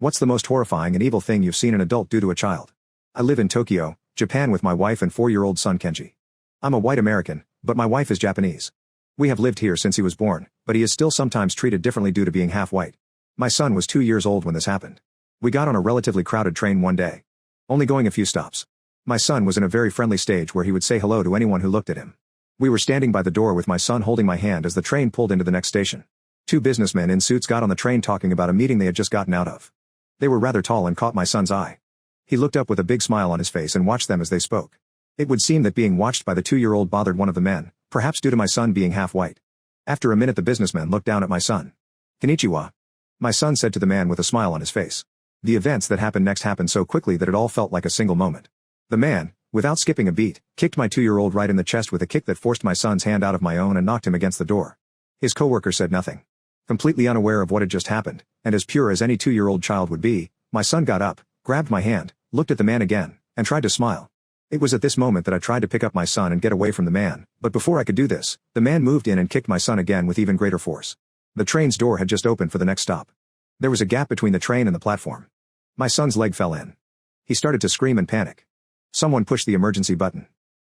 What's the most horrifying and evil thing you've seen an adult do to a child? I live in Tokyo, Japan with my wife and 4-year-old son Kenji. I'm a white American, but my wife is Japanese. We have lived here since he was born, but he is still sometimes treated differently due to being half white. My son was 2 years old when this happened. We got on a relatively crowded train one day. Only going a few stops. My son was in a very friendly stage where he would say hello to anyone who looked at him. We were standing by the door with my son holding my hand as the train pulled into the next station. 2 businessmen in suits got on the train talking about a meeting they had just gotten out of. They were rather tall and caught my son's eye. He looked up with a big smile on his face and watched them as they spoke. It would seem that being watched by the 2-year-old bothered one of the men, perhaps due to my son being half white. After a minute the businessman looked down at my son. "Konnichiwa," my son said to the man with a smile on his face. The events that happened next happened so quickly that it all felt like a single moment. The man, without skipping a beat, kicked my 2-year-old right in the chest with a kick that forced my son's hand out of my own and knocked him against the door. His coworker said nothing. Completely unaware of what had just happened, and as pure as any 2-year-old child would be, my son got up, grabbed my hand, looked at the man again, and tried to smile. It was at this moment that I tried to pick up my son and get away from the man, but before I could do this, the man moved in and kicked my son again with even greater force. The train's door had just opened for the next stop. There was a gap between the train and the platform. My son's leg fell in. He started to scream and panic. Someone pushed the emergency button.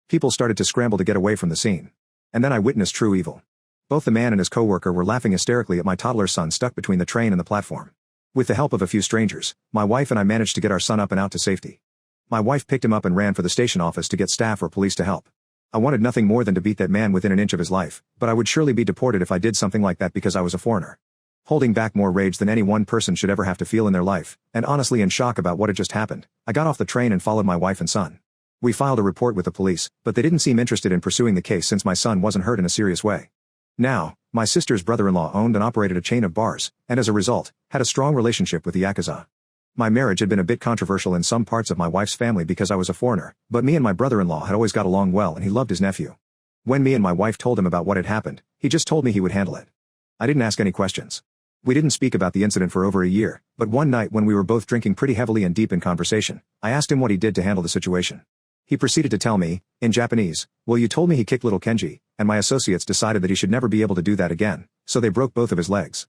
People started to scramble to get away from the scene. And then I witnessed true evil. Both the man and his coworker were laughing hysterically at my toddler son stuck between the train and the platform. With the help of a few strangers, my wife and I managed to get our son up and out to safety. My wife picked him up and ran for the station office to get staff or police to help. I wanted nothing more than to beat that man within an inch of his life, but I would surely be deported if I did something like that because I was a foreigner. Holding back more rage than any one person should ever have to feel in their life, and honestly in shock about what had just happened, I got off the train and followed my wife and son. We filed a report with the police, but they didn't seem interested in pursuing the case since my son wasn't hurt in a serious way. Now, my sister's brother-in-law owned and operated a chain of bars, and as a result, had a strong relationship with the Yakuza. My marriage had been a bit controversial in some parts of my wife's family because I was a foreigner, but me and my brother-in-law had always got along well and he loved his nephew. When me and my wife told him about what had happened, he just told me he would handle it. I didn't ask any questions. We didn't speak about the incident for over a year, but one night when we were both drinking pretty heavily and deep in conversation, I asked him what he did to handle the situation. He proceeded to tell me, in Japanese, "Well, you told me he kicked little Kenji, and my associates decided that he should never be able to do that again, so they broke both of his legs.